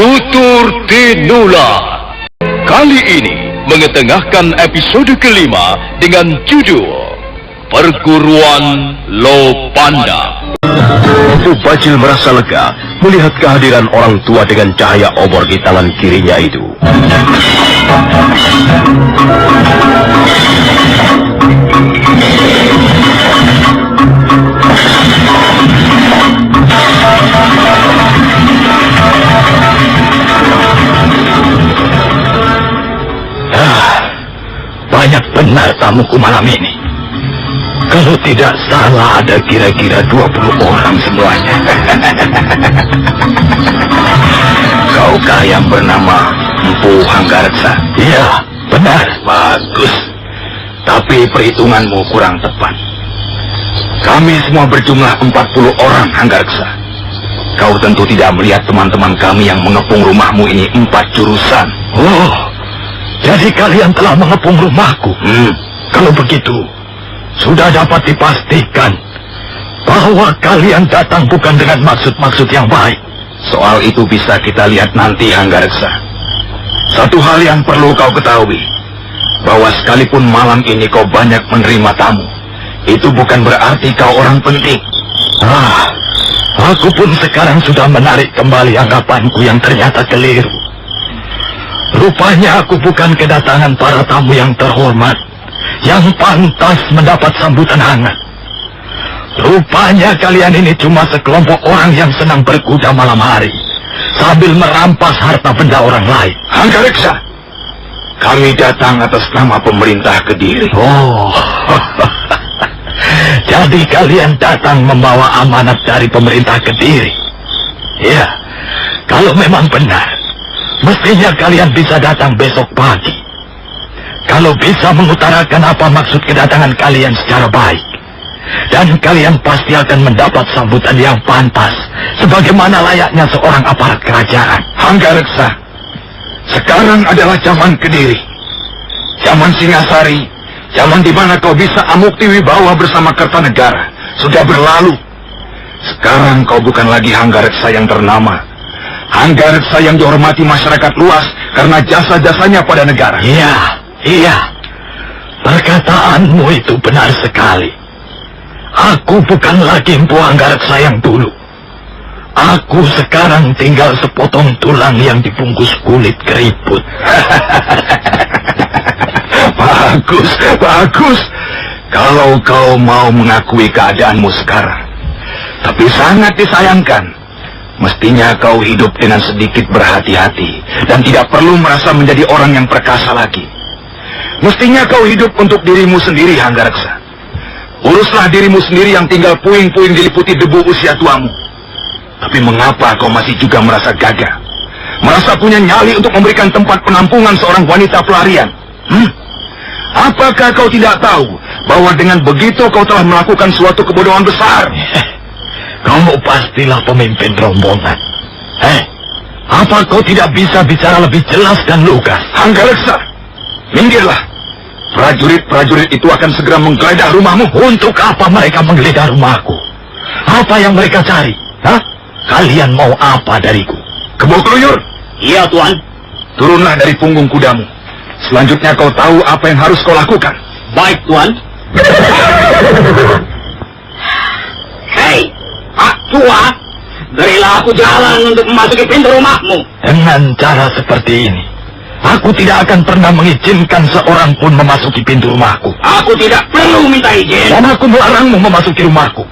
Tutur Tinular. Kali ini mengetengahkan episode kelima dengan judul Perguruan Lopanda. Mubajil merasa lega melihat kehadiran orang tua dengan cahaya obor di tangan kirinya itu. Banyak benar tamuku malam ini. Kalau tidak salah ada kira-kira 20 orang semuanya. Kaukah yang bernama Empu Hanggareksa? Iya, benar. Bagus. Tapi perhitunganmu kurang tepat. Kami semua berjumlah 40 orang, Hanggareksa. Kau tentu tidak melihat teman-teman kami yang mengepung rumahmu ini 4 jurusan. Oh, jadi kalian telah mengepung rumahku. Kalau begitu, sudah dapat dipastikan bahwa kalian datang bukan dengan maksud-maksud yang baik. Soal itu bisa kita lihat nanti, Hanggareksa. Satu hal yang perlu kau ketahui, bahwa sekalipun malam ini kau banyak menerima tamu, itu bukan berarti kau orang penting. Aku pun sekarang sudah menarik kembali anggapanku yang ternyata keliru. Rupanya aku bukan kedatangan para tamu yang terhormat, yang pantas mendapat sambutan hangat. Rupanya kalian ini cuma sekelompok orang yang senang berkuda malam hari, sambil merampas harta benda orang lain. Hanggareksa, kami datang atas nama pemerintah Kediri. Oh, jadi kalian datang membawa amanat dari pemerintah Kediri. Ya, kalau memang benar, mestinya kalian bisa datang besok pagi. Kalau bisa mengutarakan apa maksud kedatangan kalian secara baik, dan kalian pasti akan mendapat sambutan yang pantas, sebagaimana layaknya seorang aparat kerajaan. Hanggareksa, sekarang adalah zaman Kediri, zaman Singasari, zaman di mana kau bisa amukti wibawa bersama Kertanegara sudah berlalu. Sekarang kau bukan lagi Hanggareksa yang ternama, Hanggareksa yang dihormati masyarakat luas karena jasa-jasanya pada negara. Iya. Perkataanmu itu benar sekali. Aku bukan lagi Empu Hanggareksa yang dulu. Aku sekarang tinggal sepotong tulang yang dibungkus kulit keriput. Bagus. Kalau kau mau mengakui keadaanmu sekarang. Tapi sangat disayangkan, mestinya kau hidup dengan sedikit berhati-hati dan tidak perlu merasa menjadi orang yang perkasa lagi. Mestinya kau hidup untuk dirimu sendiri, Hanggareksa. Uruslah dirimu sendiri yang tinggal puing-puing diliputi debu usia tuamu. Tapi mengapa kau masih juga merasa gagah? Merasa punya nyali untuk memberikan tempat penampungan seorang wanita pelarian? Apakah kau tidak tahu bahwa dengan begitu kau telah melakukan suatu kebodohan besar? Kamu pastilah pemimpin rombongan. Apa kau tidak bisa bicara lebih jelas dan lugas? Hanggareksa, minggirlah. Prajurit-prajurit itu akan segera menggeledah rumahmu. Untuk apa mereka menggeledah rumahku? Apa yang mereka cari? Kalian mau apa dariku? Kebo Keluyur? Iya, Tuan. Turunlah dari punggung kudamu. Selanjutnya kau tahu apa yang harus kau lakukan. Baik, Tuan. Hei, Pak Tua, berilah aku jalan untuk memasuki pintu rumahmu. Dengan cara seperti ini, aku tidak akan pernah mengizinkan seorang pun memasuki pintu rumahku. Aku tidak perlu minta izin. Dan aku melarangmu memasuki rumahku.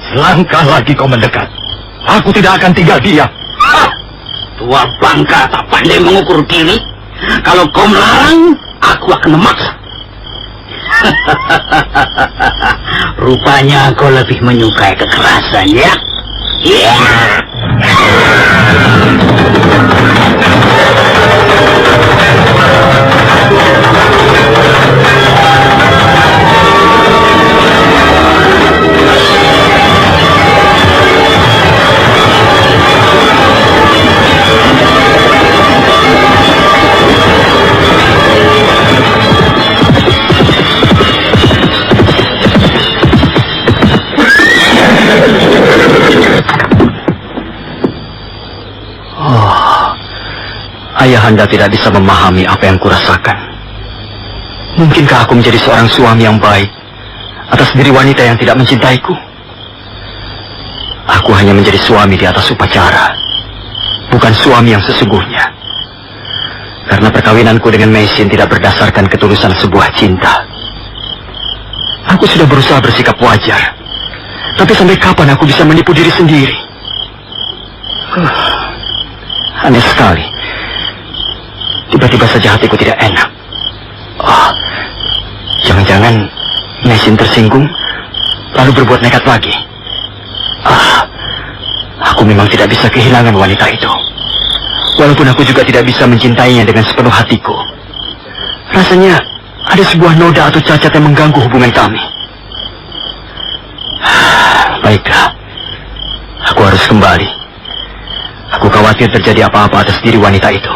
Selangkah lagi kau mendekat, aku tidak akan tinggal diam. Tua bangka tak pandai mengukur diri. Kalau kau melarang, aku akan memaksa. Rupanya kau lebih menyukai kekerasan, ya? Ayahanda tidak bisa memahami apa yang kurasakan. Mungkinkah aku menjadi seorang suami yang baik atas diri wanita yang tidak mencintaiku? Aku hanya menjadi suami di atas upacara, bukan suami yang sesungguhnya. Karena perkawinanku dengan Meisin tidak berdasarkan ketulusan sebuah cinta. Aku sudah berusaha bersikap wajar, tapi sampai kapan aku bisa menipu diri sendiri? Aneh sekali. Tiba-tiba saja hatiku tidak enak. Jangan-jangan Meisin tersinggung, lalu berbuat nekat lagi. Aku memang tidak bisa kehilangan wanita itu. Walaupun aku juga tidak bisa mencintainya dengan sepenuh hatiku. Rasanya ada sebuah noda atau cacat yang mengganggu hubungan kami. Baiklah, aku harus kembali. Aku khawatir terjadi apa-apa atas diri wanita itu.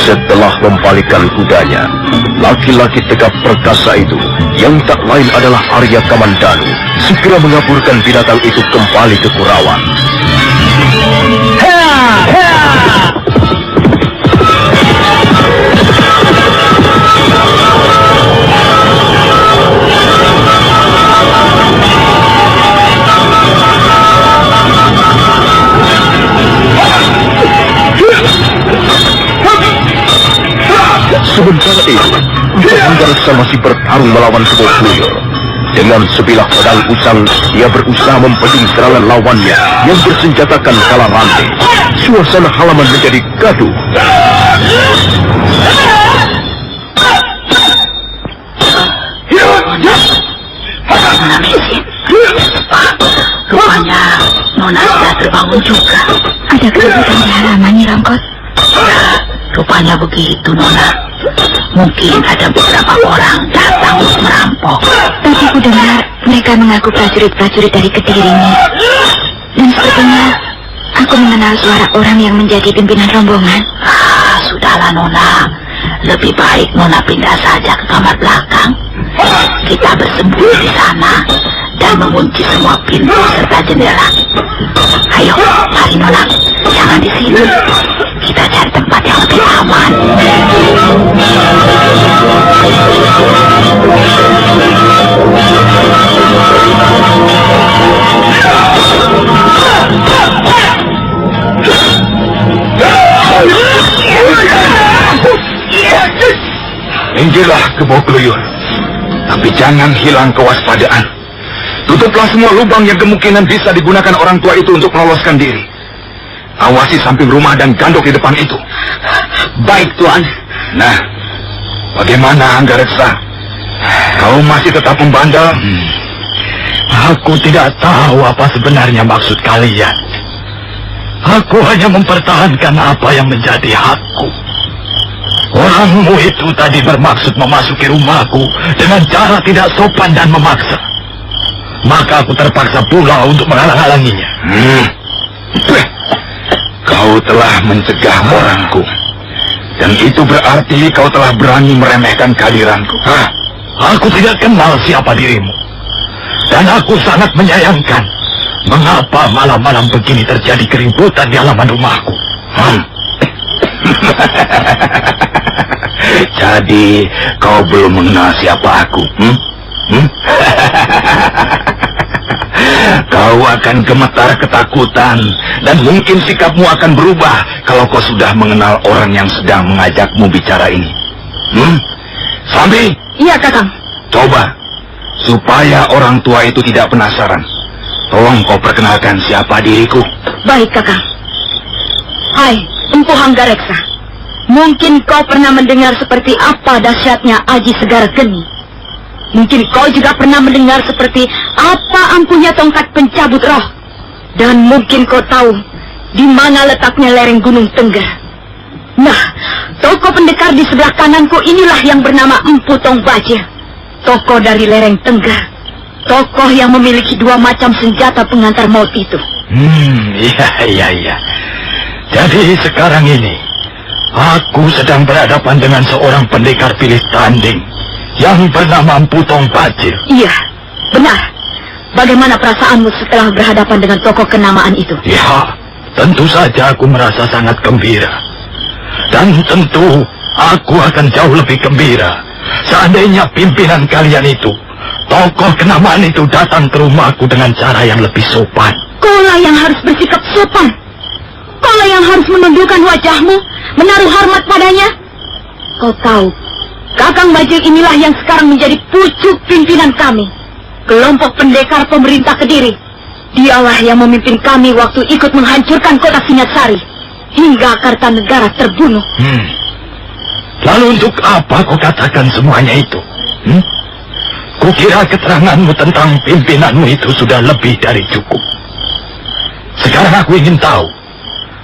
Setelah membalikkan kudanya, laki-laki tegap perkasa itu, yang tak lain adalah Arya Kamandanu, segera mengaburkan binatang itu kembali ke Kurawan. Sementara itu, Anggarasa masih bertarung melawan Kebo Buyur. Dengan sebilah pedang usang, dia berusaha membendung serangan lawannya yang bersenjatakan kala rantai. Suasana halaman menjadi gaduh. Rupanya Nona sudah terbangun juga. Ada keributan di halaman, Nyi Rongkot? Ya, rupanya begitu, Nona. Mungkin ada beberapa orang datang untuk merampok. Tadi ku dengar mereka mengaku prajurit-prajurit dari Kediri ini. Dan sepertinya aku mengenal suara orang yang menjadi pimpinan rombongan. Sudahlah, Nona. Lebih baik Nona pindah saja ke kamar belakang. Kita bersembunyi di sana dan mengunci semua pintu serta jendela. Ayo, mari Nona. Jangan di sini. Kita cari tempat yang lebih aman. Minggirlah Kebo Buyur, tapi jangan hilang kewaspadaan. Tutuplah semua lubang yang kemungkinan bisa digunakan orang tua itu untuk meloloskan diri. Awasi samping rumah dan gandok di depan itu. Baik, Tuan. Nah, bagaimana Anggareksa? Kau masih tetap membandel? Aku tidak tahu apa sebenarnya maksud kalian. Aku hanya mempertahankan apa yang menjadi hakku. Orangmu itu tadi bermaksud memasuki rumahku dengan cara tidak sopan dan memaksa. Maka aku terpaksa pula untuk menghalang-halanginya. Kau telah mencegah orangku. Dan itu berarti kau telah berani meremehkan kehadiranku. Aku tidak kenal siapa dirimu. Dan aku sangat menyayangkan mengapa malam-malam begini terjadi keributan di halaman rumahku. Jadi kau belum mengenal siapa aku? Kau akan gemetar ketakutan dan mungkin sikapmu akan berubah kalau kau sudah mengenal orang yang sedang mengajakmu bicara ini. Sambi? Iya, Kakang. Coba, supaya orang tua itu tidak penasaran. Tolong kau perkenalkan siapa diriku. Baik, Kakang. Hai, Empu Hanggareksa. Mungkin kau pernah mendengar seperti apa dahsyatnya Aji Segara Geni. Mungkin kau juga pernah mendengar seperti apa ampuhnya tongkat pencabut roh. Dan mungkin kau tahu di mana letaknya lereng Gunung Tengger. Nah, toko pendekar di sebelah kananku inilah yang bernama Empu Tong Baja. Toko dari lereng Tengger. tokoh yang memiliki 2 macam senjata pengantar maut itu. Iya. Jadi sekarang ini, aku sedang berhadapan dengan seorang pendekar pilih tanding yang bernama Putong Bajil. Iya, benar. Bagaimana perasaanmu setelah berhadapan dengan tokoh kenamaan itu? Ya, tentu saja aku merasa sangat gembira. Dan tentu aku akan jauh lebih gembira seandainya pimpinan kalian itu, tokoh kenamaan itu, datang ke rumahku dengan cara yang lebih sopan. Kaulah yang harus bersikap sopan. Kaulah yang harus menundukkan wajahmu, menaruh hormat padanya. Kau tahu, Kakang Bajil inilah yang sekarang menjadi pucuk pimpinan kami. Kelompok pendekar pemerintah Kediri. Dialah yang memimpin kami waktu ikut menghancurkan kota Singasari, hingga Kartanegara terbunuh. Lalu untuk apa kau katakan semuanya itu? Kukira keteranganmu tentang pimpinanmu itu sudah lebih dari cukup. Sekarang aku ingin tahu,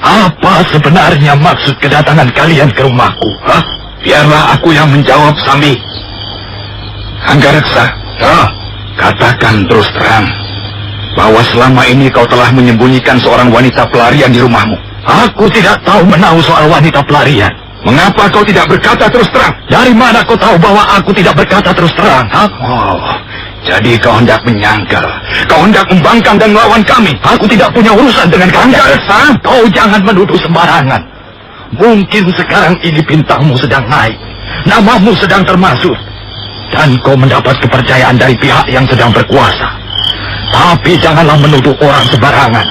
apa sebenarnya maksud kedatangan kalian ke rumahku? Biarlah aku yang menjawab, Sambi. Anggareksa, katakan terus terang bahwa selama ini kau telah menyembunyikan seorang wanita pelarian di rumahmu. Aku tidak tahu menahu soal wanita pelarian. Mengapa kau tidak berkata terus terang? Dari mana kau tahu bahwa aku tidak berkata terus terang? Jadi kau hendak menyangkal, kau hendak membangkang dan melawan kami. Aku tidak punya urusan dengan kau. Kau jangan menuduh sembarangan. Mungkin sekarang ini bintangmu sedang naik, namamu sedang termasuk, dan kau mendapat kepercayaan dari pihak yang sedang berkuasa. Tapi janganlah menuduh orang sembarangan.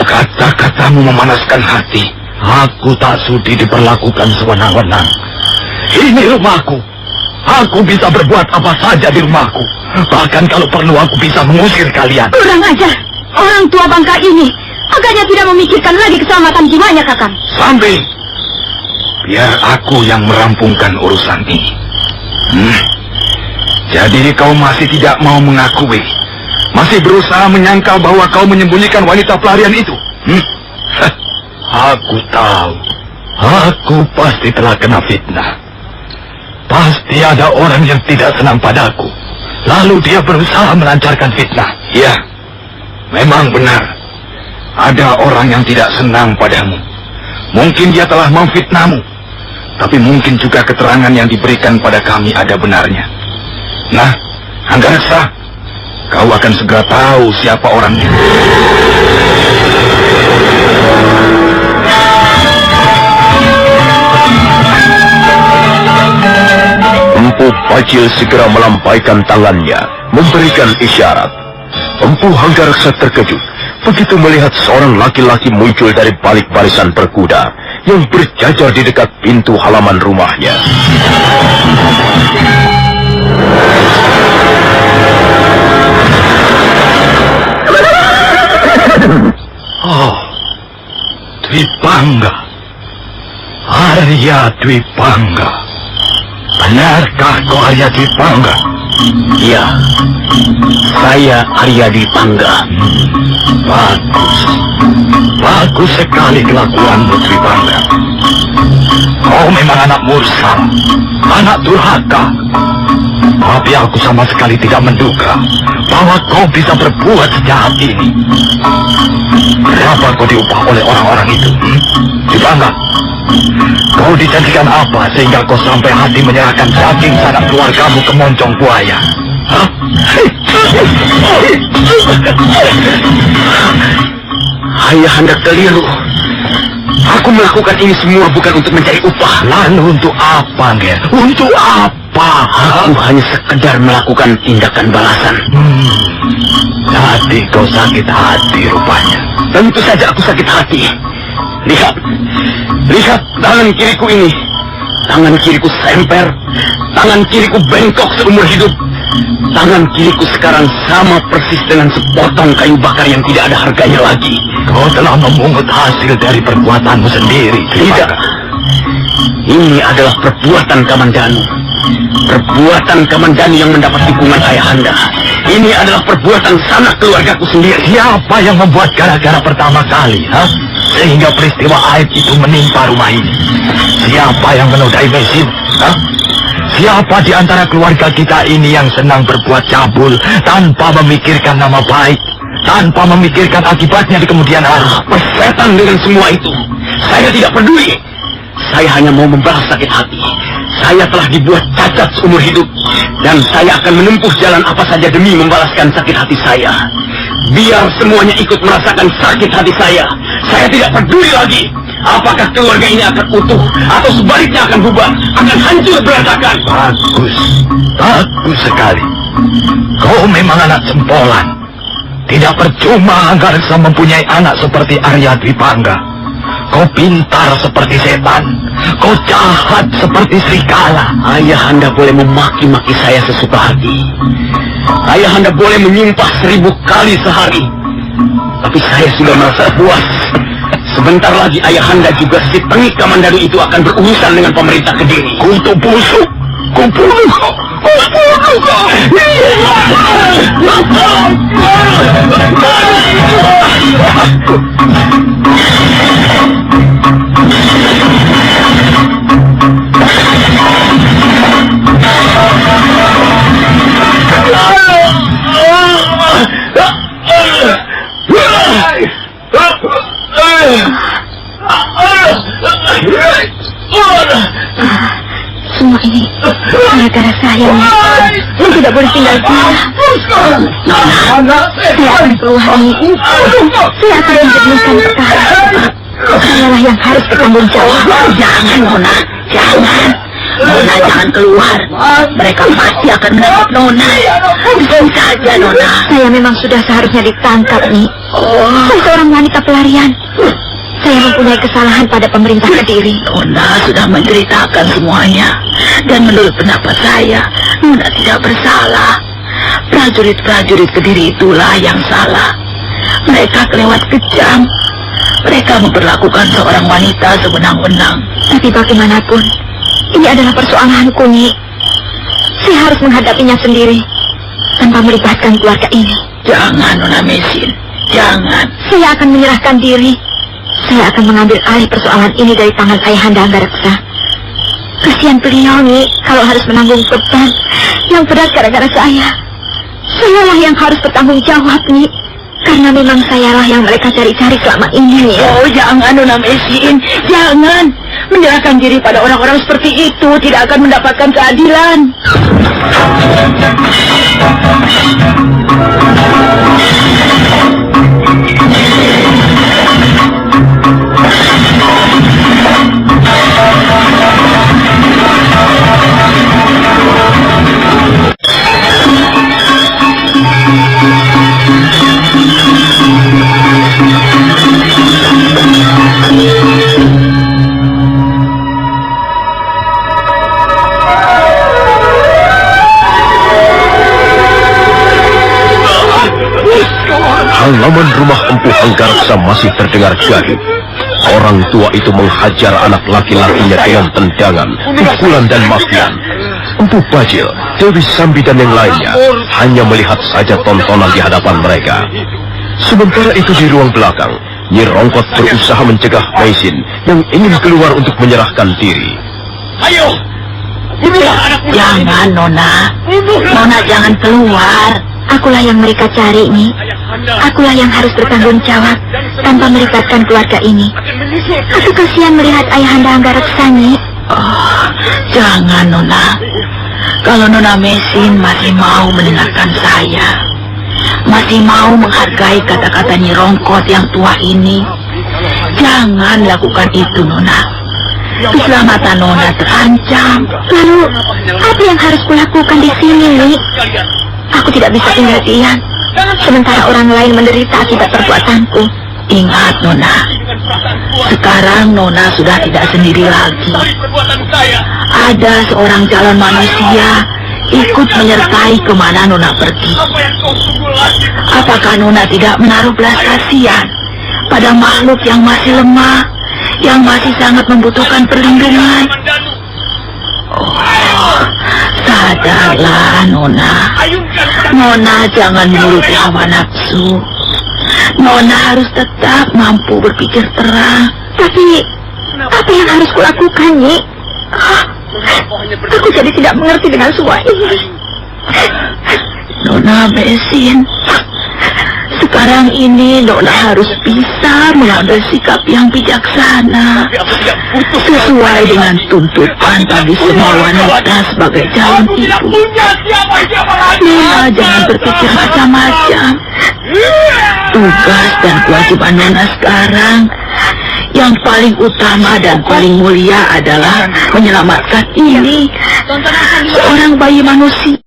Kata-katamu memanaskan hati. Aku tak sudi diperlakukan sewenang-wenang. Ini rumahku. Aku bisa berbuat apa saja di rumahku. Bahkan kalau perlu aku bisa mengusir kalian. Kurang ajar. Orang tua bangka ini agaknya tidak memikirkan lagi keselamatan jiwanya, Kakang. Sambil, biar aku yang merampungkan urusan ini. Jadi kau masih tidak mau mengakui, masih berusaha menyangkal bahwa kau menyembunyikan wanita pelarian itu? Aku tahu. Aku pasti telah kena fitnah. Pasti ada orang yang tidak senang padaku, lalu dia berusaha melancarkan fitnah. Ya, memang benar. Ada orang yang tidak senang padamu. Mungkin dia telah memfitnahmu, tapi mungkin juga keterangan yang diberikan pada kami ada benarnya. Nah, Anggareksa, kau akan segera tahu siapa orangnya. Empu Bajil segera melampaikan tangannya, memberikan isyarat. Empu Anggareksa terkejut begitu melihat seorang laki-laki muncul dari balik barisan berkuda yang berjajar di dekat pintu halaman rumahnya. Dwipangga. Arya Dwipangga. Benarkah kau Arya Dwipangga? Iya, saya Arya Dwipangga. Bagus. Bagus sekali kelakuanmu, Dwipangga. Kau memang anak mursal, anak durhaka. Tapi aku sama sekali tidak menduga bahwa kau bisa berbuat sejahat ini. Berapa kau diupah oleh orang-orang itu? Dwipangga, kau dijanjikan apa sehingga kau sampai hati menyerahkan daging sanak keluargamu ke moncong buaya? Ayahanda keliru. Aku melakukan ini semua bukan untuk mencari upah. Lalu untuk apa, Ger? Untuk apa? Aku hanya sekedar melakukan tindakan balasan. Jadi kau sakit hati rupanya. Tentu saja aku sakit hati. Lihat, lihat tangan kiriku ini. Tangan kiriku semper, tangan kiriku bengkok seumur hidup. Tangan kiriku sekarang sama persis dengan sepotong kayu bakar yang tidak ada harganya lagi. Kau telah memungut hasil dari perbuatanmu sendiri. Tidak. Ini adalah perbuatan Kamandanu. Perbuatan Kamandanu yang mendapat dukungan ayahanda. Ini adalah perbuatan sanak keluargaku sendiri. Siapa yang membuat gara-gara pertama kali, sehingga peristiwa aib itu menimpa rumah ini? Siapa yang menodai Mesin? Siapa di antara keluarga kita ini yang senang berbuat cabul tanpa memikirkan nama baik, tanpa memikirkan akibatnya di kemudian hari? Apa setan dengan semua itu? Saya tidak peduli. Saya hanya mau membalas sakit hati. Saya telah dibuat cacat seumur hidup, dan saya akan menempuh jalan apa saja demi membalaskan sakit hati saya. Biar semuanya ikut merasakan sakit hati saya. Saya tidak peduli lagi. Apakah keluarga ini akan utuh atau sebaliknya akan bubar, akan hancur berantakan. Bagus sekali. Kau memang anak jempolan. Tidak percuma Anggareksa mempunyai anak seperti Arya Dwipangga. Kau pintar seperti setan. Kau jahat seperti serigala. Ayahanda boleh memaki-maki saya sesuka hati. Ayahanda boleh menyimpah 1000 kali sehari. Tapi saya sudah merasa puas. Sebentar lagi ayahanda juga si tengik Kamandanu itu akan berurusan dengan pemerintah Kediri. Kutu busuk. Kubunuh kau. Kubunuh kau. Semua ini gara-gara saya. Saya tidak boleh tinggal diam. Saya akan keluar ini. Saya akan menjernihkan perkara. Sayalah yang harus bertanggung jawab. Jangan, Nona. Jangan. Nona jangan keluar. Mereka pasti akan menangkap Nona. Bisa saja, Nona. Saya memang sudah seharusnya ditangkap, nih. Saya seorang wanita pelarian. Saya mempunyai kesalahan pada pemerintah Kediri. Nona sudah menceritakan semuanya. Dan menurut pendapat saya, Nona tidak bersalah. Prajurit-prajurit Kediri itulah yang salah. Mereka kelewat kejam. Mereka memperlakukan seorang wanita sewenang-wenang. Tapi bagaimanapun, ini adalah persoalanku, Nyi. Saya harus menghadapinya sendiri, tanpa melibatkan keluarga ini. Jangan, Nona Mesin. Jangan. Saya akan menyerahkan diri. Saya akan mengambil alih persoalan ini dari tangan Ayahanda Anggareksa. Kasihan beliau, Nyi, kalau harus menanggung beban yang berat gara-gara saya. Sayalah yang harus bertanggung jawab, Nyi. Karena memang sayalah yang mereka cari-cari selama ini, Nyi. Oh, jangan, Nona Mesin. Jangan. Menyerahkan diri pada orang-orang seperti itu tidak akan mendapatkan keadilan. Halaman rumah Empu Anggareksa masih terdengar gaduh. Orang tua itu menghajar anak laki-lakinya dengan tendangan, pukulan dan makian. Empu Bajil, Dewi Sambi dan yang lainnya hanya melihat saja tontonan di hadapan mereka. Sementara itu di ruang belakang, Nyi Rongkot berusaha mencegah Mesin yang ingin keluar untuk menyerahkan diri. Ayo, bunuhlah anakmu. Jangan, Nona. Nona jangan keluar. Akulah yang mereka cari, Nyi. Akulah yang harus bertanggung jawab tanpa melibatkan keluarga ini. Aku kasihan melihat Ayahanda Anggareksa, Nyi. Oh, jangan, Nona. Kalau Nona Mesin masih mau mendengarkan saya, masih mau menghargai kata-kata Nyi Rongkot yang tua ini, jangan lakukan itu, Nona. Keselamatan Nona terancam. Lalu, apa yang harus kulakukan di sini, Nyi? Aku tidak bisa tinggal diam, sementara orang lain menderita akibat perbuatanku. Ingat, Nona. Sekarang Nona sudah tidak sendiri lagi. Ada seorang calon manusia ikut menyertai kemana Nona pergi. Apakah Nona tidak menaruh belas kasihan pada makhluk yang masih lemah, yang masih sangat membutuhkan perlindungan? Oh, sadarlah, Nona. Nona jangan menuruti hawa nafsu. Nona harus tetap mampu berpikir terang. Tapi, apa yang harus kulakukan, Nyi? Aku jadi tidak mengerti dengan semua ini. Nona Mesin, sekarang ini Nona harus bisa mengambil sikap yang bijaksana sesuai dengan tuntutan bagi semua wanita sebagai calon ibu. Nona jangan berpikir macam-macam. Tugas dan kewajiban Nona sekarang yang paling utama dan paling mulia adalah menyelamatkan ini, seorang bayi manusia